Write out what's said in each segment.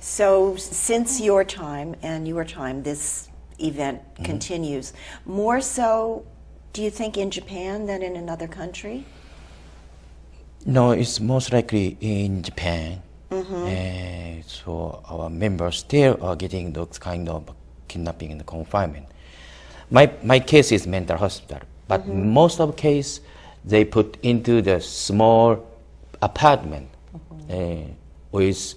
So since your time, this event continues. More so, do you think, in Japan than in another country? No, it's most likely in Japan. So our members still are getting those kind of kidnapping and confinement. My case is mental hospital, but most of case they put into the small apartment with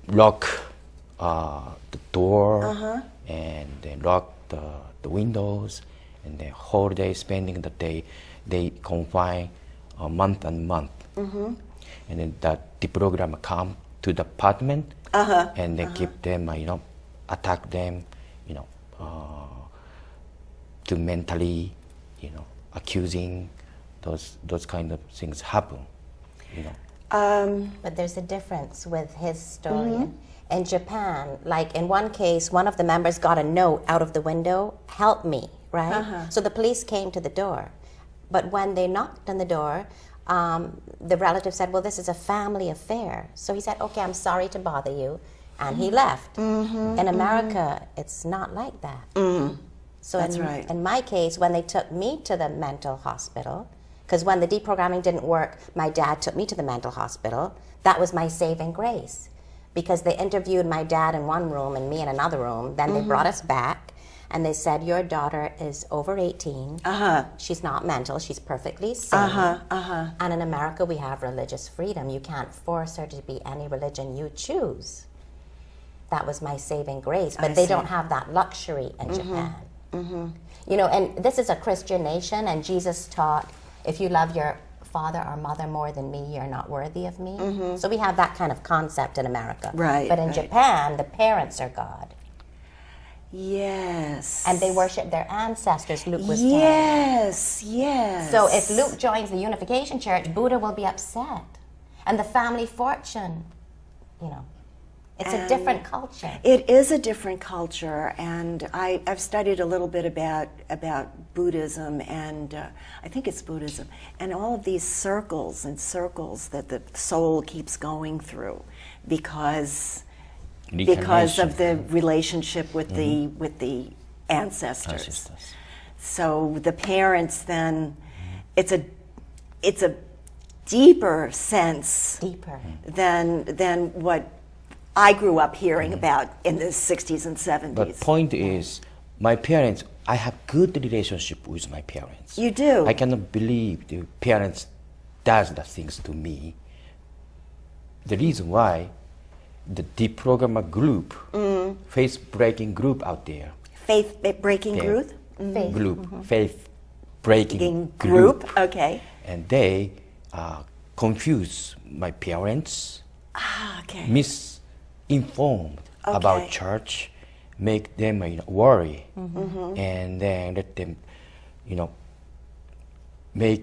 lock the door and then lock the windows, and the whole day spending the day they confine a month and month. And then the program come to the apartment and they keep them, attack them, to mentally, accusing, those kind of things happen, But there's a difference with his story. In Japan, like in one case, one of the members got a note out of the window, "Help me," right? So the police came to the door. But when they knocked on the door, the relative said, "Well, this is a family affair." So he said, "Okay, I'm sorry to bother you," and he left. In America, it's not like that. So That's right. In my case, when they took me to the mental hospital, because when the deprogramming didn't work, my dad took me to the mental hospital. That was my saving grace, because they interviewed my dad in one room and me in another room. Then they brought us back, and they said, "Your daughter is over 18. She's not mental. She's perfectly sane." And in America, we have religious freedom. You can't force her to be any religion you choose. That was my saving grace. But they don't have that luxury in Japan. And this is a Christian nation, and Jesus taught, if you love your father or mother more than me, you're not worthy of me. So we have that kind of concept in America. Right, But in right. Japan, the parents are God. Yes. And they worship their ancestors, Luke was telling me. Yes. So if Luke joins the Unification Church, Buddha will be upset. And the family fortune, it's a different culture. It is a different culture, and I've studied a little bit about Buddhism, and I think it's Buddhism, and all of these circles that the soul keeps going through because of the relationship with the ancestors. So the parents then, it's a deeper sense than what I grew up hearing about in the 60s and 70s. But point is, my parents, I have good relationship with my parents. You do? I cannot believe the parents does the things to me. The reason why the deprogrammer group, faith-breaking group out there. Faith-breaking group? Faith-breaking group, okay. And they confuse my parents, misinformed about church, make them worry, and then let them, make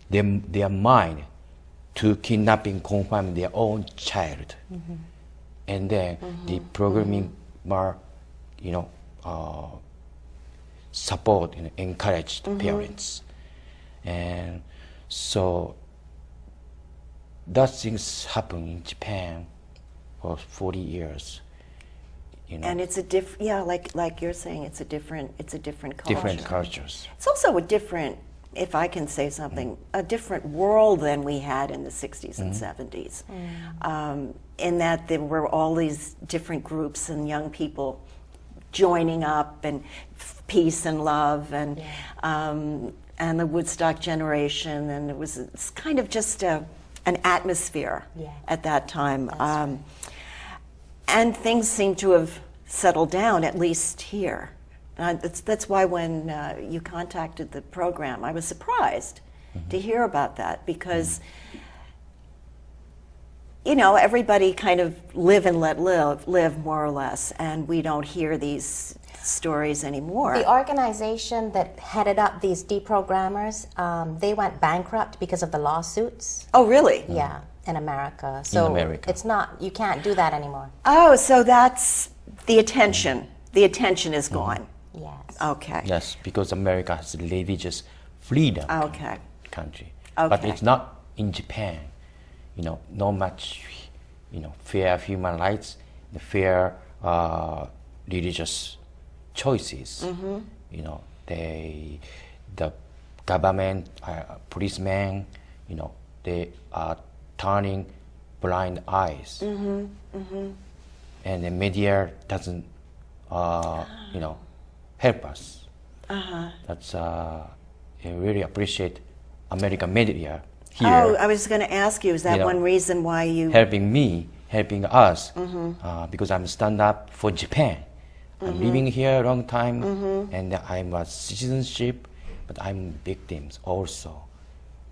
them their mind to kidnapping, confine their own child, and then the programming more, support and encourage the parents, and so that things happen in Japan for 40 years. And it's a like you're saying, it's a different culture. Different cultures. It's also a different, if I can say something, a different world than we had in the 60s and 70s. In that there were all these different groups and young people joining up, and peace and love, and the Woodstock generation, and it's kind of just an atmosphere at that time. And things seem to have settled down, at least here. That's why when you contacted the program, I was surprised to hear about that, because everybody kind of live and let live more or less, and we don't hear these stories anymore. The organization that headed up these deprogrammers, they went bankrupt because of the lawsuits. Oh, really? Yeah, in America. So it's not, you can't do that anymore. Oh, so that's the attention. The attention is gone. Yes. Okay. Yes, because America has religious freedom country. Okay. But it's not in Japan. Not much fair human rights, the fair religious choices. The government, policemen, they are turning blind eyes, and the media doesn't, help us. That's I really appreciate American media here. Oh, I was going to ask you, is that one reason why you... helping us, because I'm stand up for Japan. I'm living here a long time, and I'm a citizenship, but I'm victims also.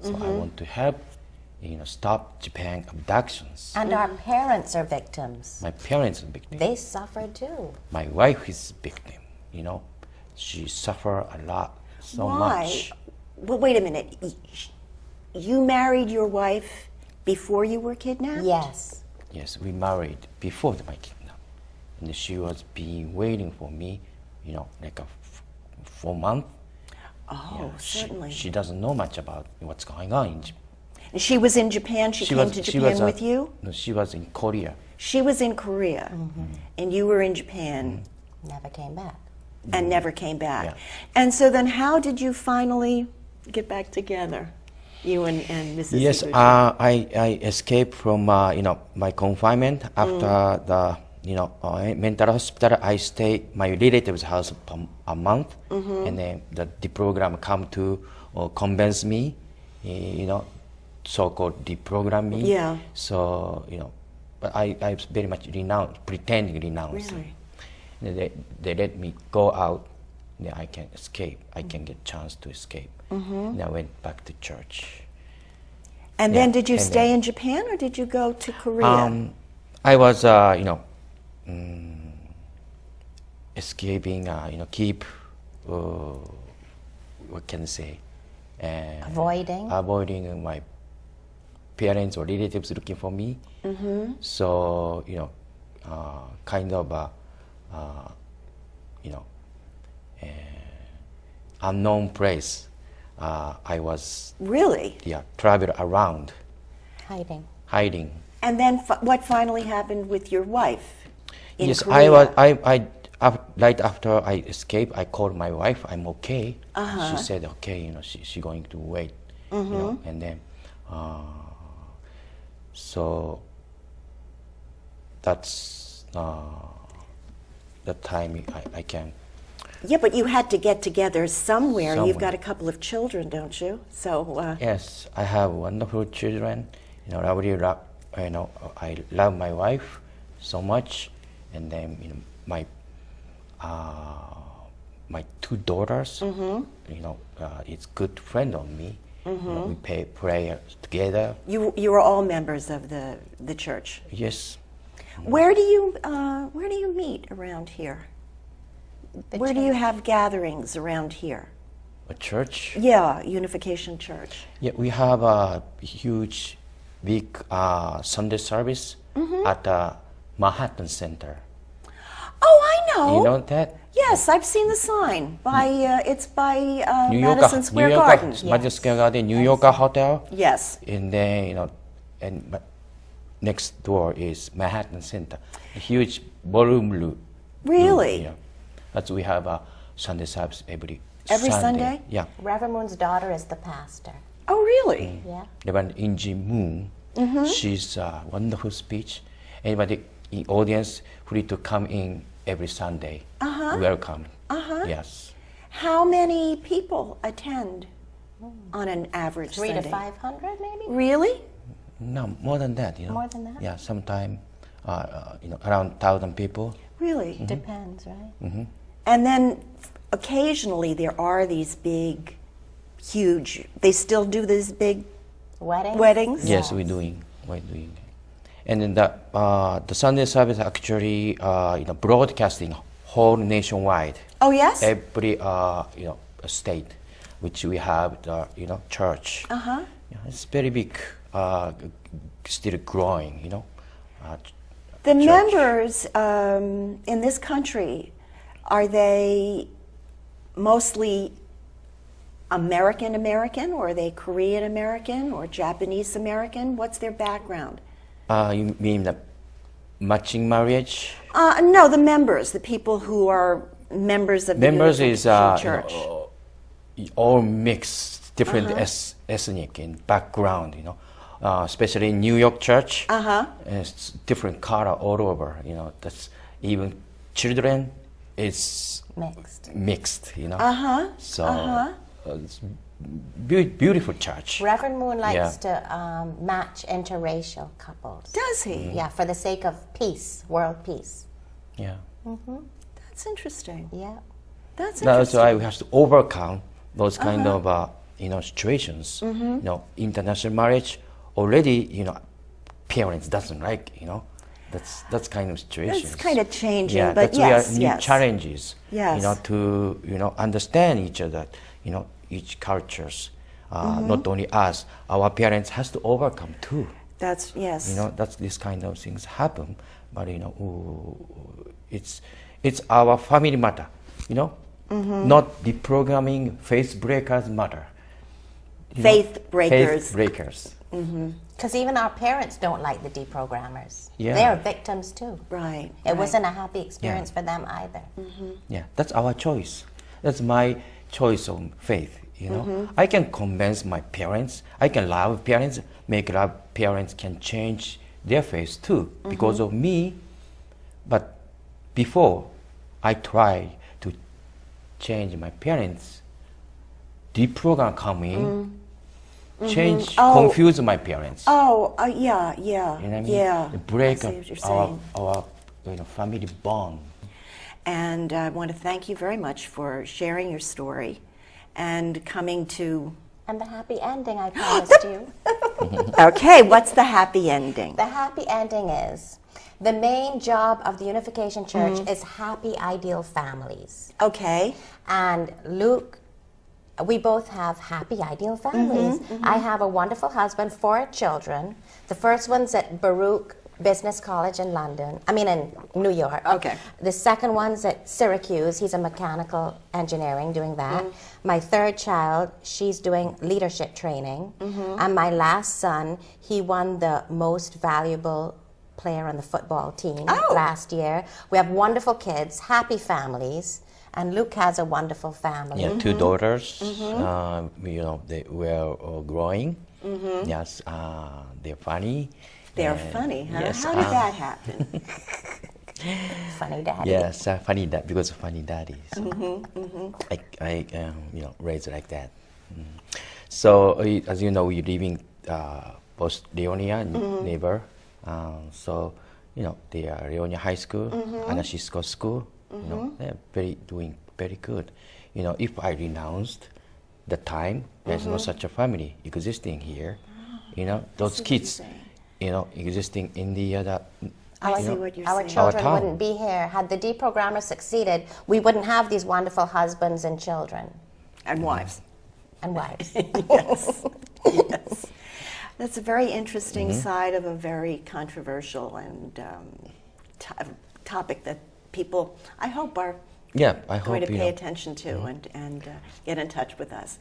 So I want to help, stop Japan abductions. And our parents are victims. My parents are victims. They suffer too. My wife is victim. She suffer a lot, so much. Well, wait a minute. You married your wife before you were kidnapped? Yes. Yes, we married before my kidnap, and she was waiting for me, like 4 months. Oh, certainly. She doesn't know much about what's going on in Japan. And she was in Japan? She came to Japan with you? No, she was in Korea. She was in Korea, and you were in Japan. Never came back. And never came back. Yeah. And so then how did you finally get back together, you and Mrs. Yes, Iguchi? I escaped from my confinement after the mental hospital. I stayed my relative's house for a month, and then the program come to convince me, so-called deprogram me. Yeah. So but I very much pretending renounce. Really? And they let me go out. Then I can escape. I can get chance to escape. And I went back to church. And then did you stay in Japan or did you go to Korea? I was, escaping, keep, what can I say? Avoiding my parents or relatives looking for me. So, kind of, unknown place. I was Really? travel around, Hiding. And then what finally happened with your wife in yes, Korea? right after I escaped, I called my wife. I'm okay. She said okay. She going to wait. And then so that's the time I can. Yeah, but you had to get together somewhere. You've got a couple of children, don't you? So Yes, I have wonderful children. I really love. I love my wife so much, and then my 2 daughters. It's good friend of me. We pray prayer together. you were all members of the church. Yes. Where do you meet around here? Where do you have gatherings around here? A church. Yeah, Unification Church. Yeah, we have a huge, big Sunday service at the Manhattan Center. Oh, I know. You know that? Yes, I've seen the sign. It's by New Madison Square Garden. Madison Square Garden, New Yorker Hotel. Yes. And then but next door is Manhattan Center, a huge ballroom room. Really? Yeah. That's we have a Sunday service every Sunday? Yeah. Reverend Moon's daughter is the pastor. Oh, really? Yeah. Reverend Inji Moon. She's a wonderful speech. Anybody in audience free to come in every Sunday. Welcome. Yes. How many people attend on an average 300 Sunday? to 500 maybe? Really? No, more than that. More than that? Yeah, sometime around 1,000 people. Really? Depends, right? And then occasionally there are these big, huge, they still do these big weddings? Yes, we're doing. And then the Sunday service actually broadcasting whole nationwide. Oh, yes? Every state, which we have the church. Yeah, it's very big, still growing. The church. members in this country, are they mostly American, or are they Korean American or Japanese American? What's their background? You mean the matching marriage. No, the members, the people who are members of the Members is Unification Church. All mixed, different ethnic in background, especially in New York church. It's different color all over, that's even children is mixed, So it's beautiful church. Reverend Moon likes to match interracial couples. Does he? Yeah, for the sake of peace, world peace. Yeah. That's interesting. Yeah. That's That's interesting. why we have to overcome those kind of situations. International marriage already, parents doesn't like, that's kind of situation. It's kind of changing, Yeah, but that's yes, where new challenges. Yes. To understand each other. Each cultures, not only us, our parents has to overcome too. That's, yes. That's this kind of things happen, but it's our family matter. Not deprogramming faith breakers matter. Faith breakers. Faith breakers. Because even our parents don't like the deprogrammers. Yeah. They're victims too. Right. It wasn't a happy experience for them either. Yeah, that's our choice. That's my choice of faith. I can convince my parents. I can love parents. Make love parents can change their faith too because of me. But before I try to change my parents, deprogram coming, change, confuse my parents. Yeah. You know what I mean? Yeah. Break I up see what you're saying. our family bond. And I want to thank you very much for sharing your story and coming to... And the happy ending I promised you. Okay, what's the happy ending? The happy ending is the main job of the Unification Church is happy, ideal families. Okay. And Luke, we both have happy, ideal families. I have a wonderful husband, 4 children. The first one's at Baruch Business College in in New York. Okay. The second one's at Syracuse. He's a mechanical engineering, doing that. My third child, she's doing leadership training. And my last son, he won the most valuable player on the football team last year. We have wonderful kids, happy families. And Luke has a wonderful family. Yeah, 2 daughters. They were growing. Yes, they're funny. They're funny, huh? Yes, How did that happen? Funny daddy. Yes, funny because of funny daddy. So I raised like that. So as you know, we're living both Leonia neighbor. So they are Leonia High School, Anna Cisco School. They're doing very good. If I renounced the time, there's no such a family existing here. Those kids. Existing in the I see what you're Our saying. children town. wouldn't be here. Had the deprogrammer succeeded, we wouldn't have these wonderful husbands and children And wives. and wives. Yes. Yes. That's a very interesting side of a very controversial and topic that people, I hope, are I hope going to pay attention to and get in touch with us.